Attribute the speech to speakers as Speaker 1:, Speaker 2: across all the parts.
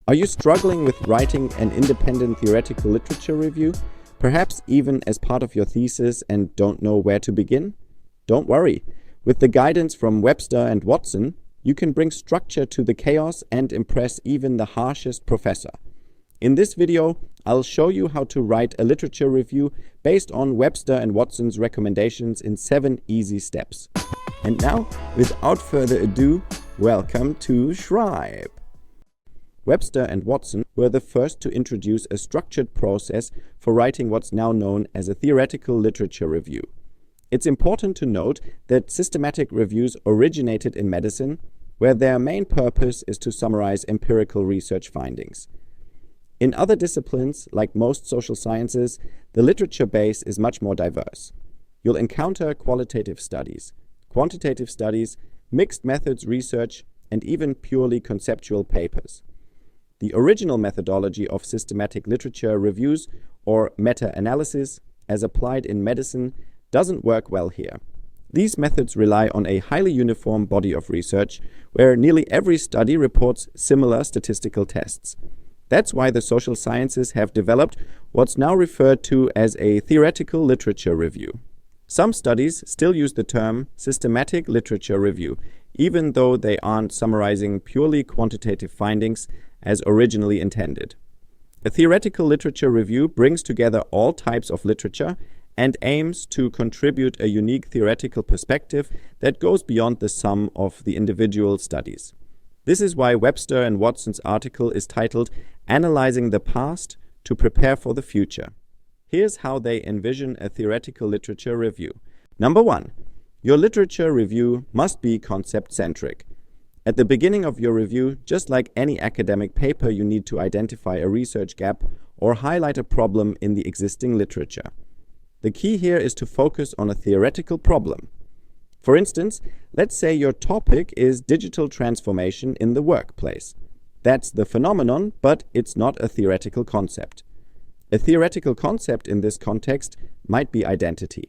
Speaker 1: Are you struggling with writing an independent theoretical literature review, perhaps even as part of your thesis, and don't know where to begin? Don't worry. With the guidance from Webster and Watson, you can bring structure to the chaos and impress even the harshest professor. In this video, I'll show you how to write a literature review based on Webster and Watson's recommendations in 7 easy steps. And now, without further ado, welcome to Shribe. Webster and Watson were the first to introduce a structured process for writing what's now known as a theoretical literature review. It's important to note that systematic reviews originated in medicine, where their main purpose is to summarize empirical research findings. In other disciplines, like most social sciences, the literature base is much more diverse. You'll encounter qualitative studies, quantitative studies, mixed methods research, and even purely conceptual papers. The original methodology of systematic literature reviews, or meta-analysis, as applied in medicine, doesn't work well here. These methods rely on a highly uniform body of research, where nearly every study reports similar statistical tests. That's why the social sciences have developed what's now referred to as a theoretical literature review. Some studies still use the term systematic literature review, even though they aren't summarizing purely quantitative findings as originally intended. A theoretical literature review brings together all types of literature and aims to contribute a unique theoretical perspective that goes beyond the sum of the individual studies. This is why Webster and Watson's article is titled "Analyzing the Past to Prepare for the Future." Here's how they envision a theoretical literature review. Number 1. Your literature review must be concept-centric. At the beginning of your review, just like any academic paper, you need to identify a research gap or highlight a problem in the existing literature. The key here is to focus on a theoretical problem. For instance, let's say your topic is digital transformation in the workplace. That's the phenomenon, but it's not a theoretical concept. A theoretical concept in this context might be identity.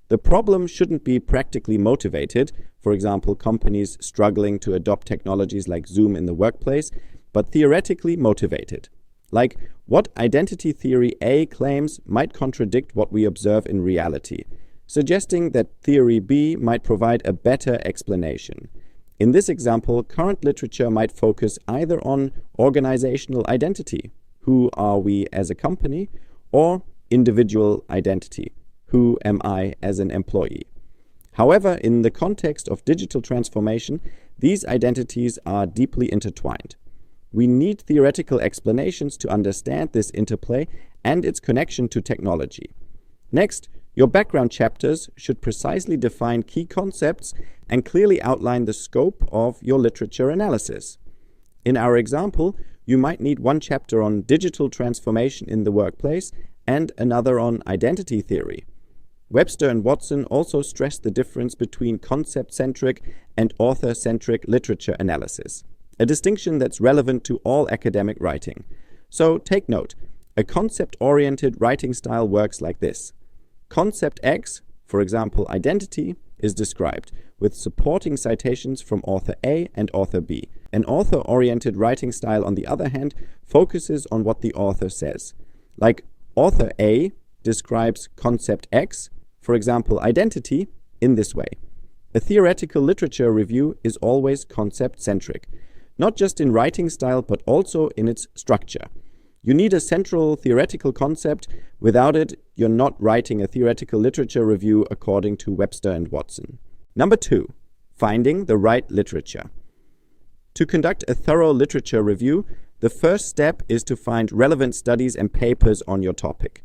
Speaker 1: The problem shouldn't be practically motivated, for example, companies struggling to adopt technologies like Zoom in the workplace, but theoretically motivated. Like, what identity theory A claims might contradict what we observe in reality, suggesting that theory B might provide a better explanation. In this example, current literature might focus either on organizational identity, who are we as a company, or individual identity, who am I as an employee. However, in the context of digital transformation, these identities are deeply intertwined. We need theoretical explanations to understand this interplay and its connection to technology. Next, your background chapters should precisely define key concepts and clearly outline the scope of your literature analysis. In our example, you might need one chapter on digital transformation in the workplace and another on identity theory. Webster and Watson also stressed the difference between concept-centric and author-centric literature analysis, a distinction that's relevant to all academic writing. So take note, a concept-oriented writing style works like this. Concept X, for example identity, is described with supporting citations from author A and author B. An author-oriented writing style, on the other hand, focuses on what the author says. Like author A describes concept X, for example identity, in this way. A theoretical literature review is always concept-centric, not just in writing style but also in its structure. You need a central theoretical concept. Without it, you're not writing a theoretical literature review according to Webster and Watson. Number 2. Finding the right literature. To conduct a thorough literature review, the first step is to find relevant studies and papers on your topic.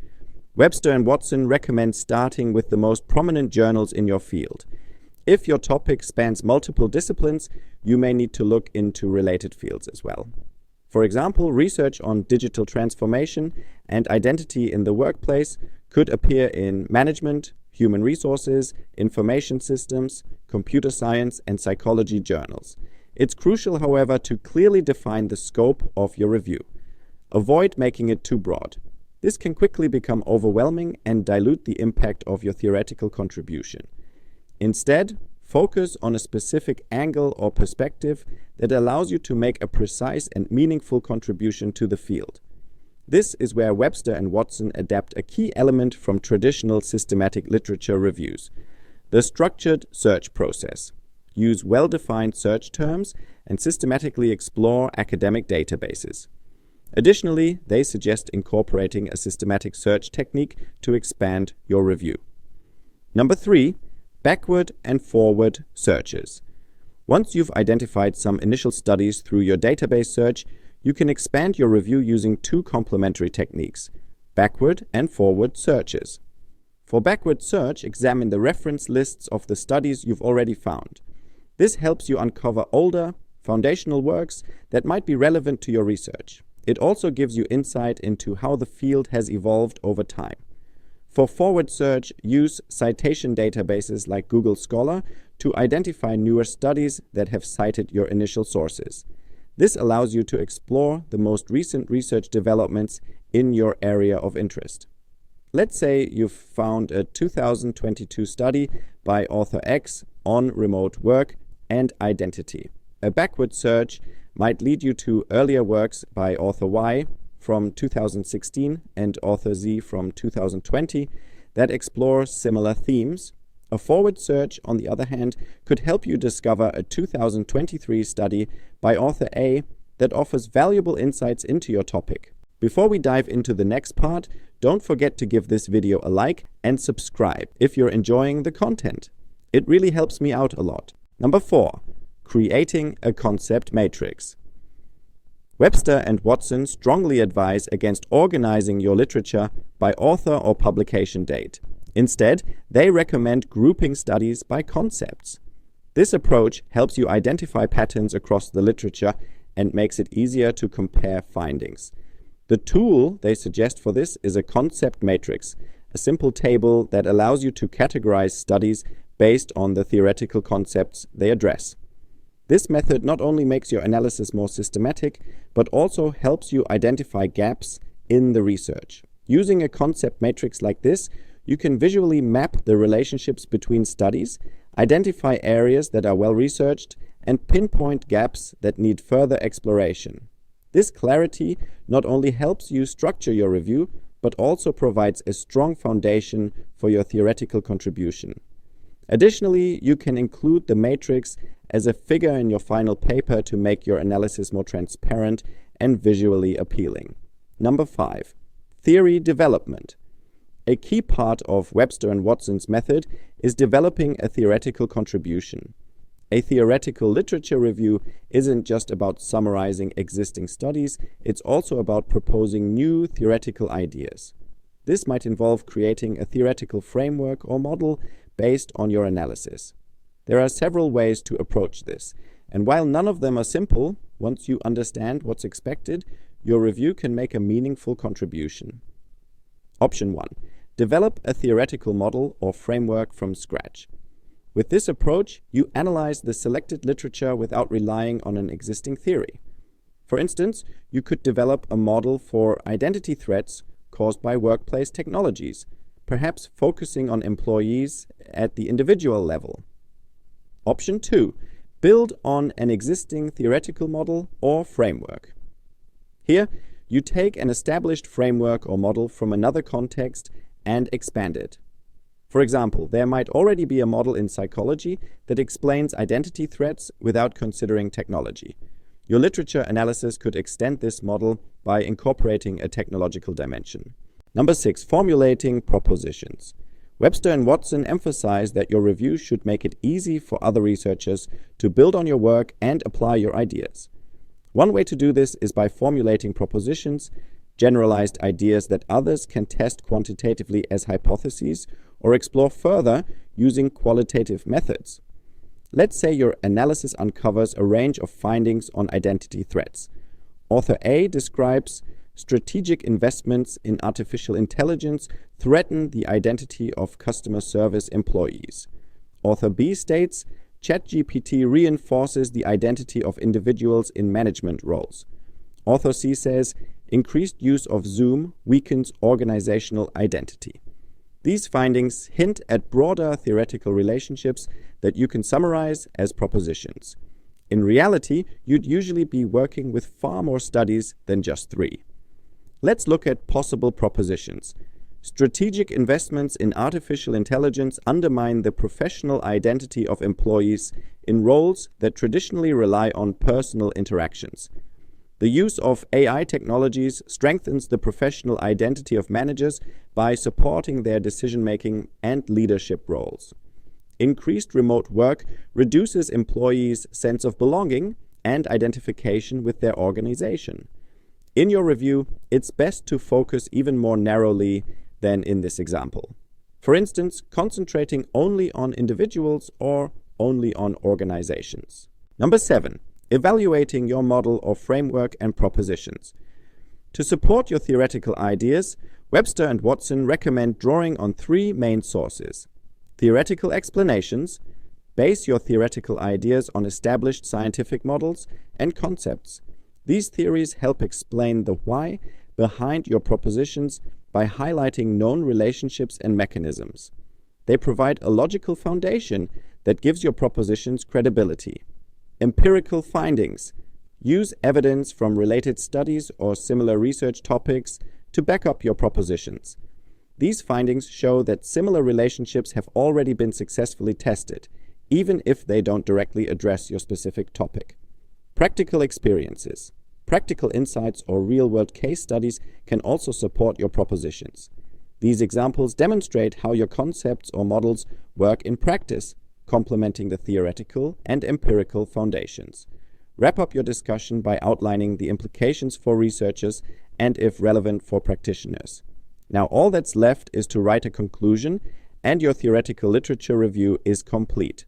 Speaker 1: Webster and Watson recommend starting with the most prominent journals in your field. If your topic spans multiple disciplines, you may need to look into related fields as well. For example, research on digital transformation and identity in the workplace could appear in management, human resources, information systems, computer science, and psychology journals. It's crucial, however, to clearly define the scope of your review. Avoid making it too broad. This can quickly become overwhelming and dilute the impact of your theoretical contribution. Instead, Focus on a specific angle or perspective that allows you to make a precise and meaningful contribution to the field. This is where Webster and Watson adapt a key element from traditional systematic literature reviews: the structured search process. Use well-defined search terms and systematically explore academic databases. Additionally, they suggest incorporating a systematic search technique to expand your review. Number 3, backward and forward searches. Once you've identified some initial studies through your database search, you can expand your review using 2 complementary techniques: backward and forward searches. For backward search, examine the reference lists of the studies you've already found. This helps you uncover older, foundational works that might be relevant to your research. It also gives you insight into how the field has evolved over time. For forward search, use citation databases like Google Scholar to identify newer studies that have cited your initial sources. This allows you to explore the most recent research developments in your area of interest. Let's say you've found a 2022 study by author X on remote work and identity. A backward search might lead you to earlier works by author Y from 2016 and author Z from 2020 that explore similar themes. A forward search, on the other hand, could help you discover a 2023 study by author A that offers valuable insights into your topic. Before we dive into the next part, don't forget to give this video a like and subscribe if you're enjoying the content. It really helps me out a lot. Number 4, creating a concept matrix. Webster and Watson strongly advise against organizing your literature by author or publication date. Instead, they recommend grouping studies by concepts. This approach helps you identify patterns across the literature and makes it easier to compare findings. The tool they suggest for this is a concept matrix, a simple table that allows you to categorize studies based on the theoretical concepts they address. This method not only makes your analysis more systematic, but also helps you identify gaps in the research. Using a concept matrix like this, you can visually map the relationships between studies, identify areas that are well researched, and pinpoint gaps that need further exploration. This clarity not only helps you structure your review, but also provides a strong foundation for your theoretical contribution. Additionally, you can include the matrix as a figure in your final paper to make your analysis more transparent and visually appealing. Number 5, theory development. A key part of Webster and Watson's method is developing a theoretical contribution. A theoretical literature review isn't just about summarizing existing studies, it's also about proposing new theoretical ideas. This might involve creating a theoretical framework or model based on your analysis. There are several ways to approach this, and while none of them are simple, once you understand what's expected, your review can make a meaningful contribution. Option 1. Develop a theoretical model or framework from scratch. With this approach, you analyze the selected literature without relying on an existing theory. For instance, you could develop a model for identity threats caused by workplace technologies, perhaps focusing on employees at the individual level. Option 2. Build on an existing theoretical model or framework. Here, you take an established framework or model from another context and expand it. For example, there might already be a model in psychology that explains identity threats without considering technology. Your literature analysis could extend this model by incorporating a technological dimension. Number 6, formulating propositions. Webster and Watson emphasize that your review should make it easy for other researchers to build on your work and apply your ideas. One way to do this is by formulating propositions, generalized ideas that others can test quantitatively as hypotheses or explore further using qualitative methods. Let's say your analysis uncovers a range of findings on identity threats. Author A describes strategic investments in artificial intelligence threaten the identity of customer service employees. Author B states, ChatGPT reinforces the identity of individuals in management roles. Author C says, increased use of Zoom weakens organizational identity. These findings hint at broader theoretical relationships that you can summarize as propositions. In reality, you'd usually be working with far more studies than just 3. Let's look at possible propositions. Strategic investments in artificial intelligence undermine the professional identity of employees in roles that traditionally rely on personal interactions. The use of AI technologies strengthens the professional identity of managers by supporting their decision-making and leadership roles. Increased remote work reduces employees' sense of belonging and identification with their organization. In your review, it's best to focus even more narrowly than in this example. For instance, concentrating only on individuals or only on organizations. Number 7. Evaluating your model or framework and propositions. To support your theoretical ideas, Webster and Watson recommend drawing on 3 main sources. Theoretical explanations. Base your theoretical ideas on established scientific models and concepts. These theories help explain the why behind your propositions by highlighting known relationships and mechanisms. They provide a logical foundation that gives your propositions credibility. Empirical findings. Use evidence from related studies or similar research topics to back up your propositions. These findings show that similar relationships have already been successfully tested, even if they don't directly address your specific topic. Practical experiences. Practical insights or real-world case studies can also support your propositions. These examples demonstrate how your concepts or models work in practice, complementing the theoretical and empirical foundations. Wrap up your discussion by outlining the implications for researchers and, if relevant, for practitioners. Now all that's left is to write a conclusion, and your theoretical literature review is complete.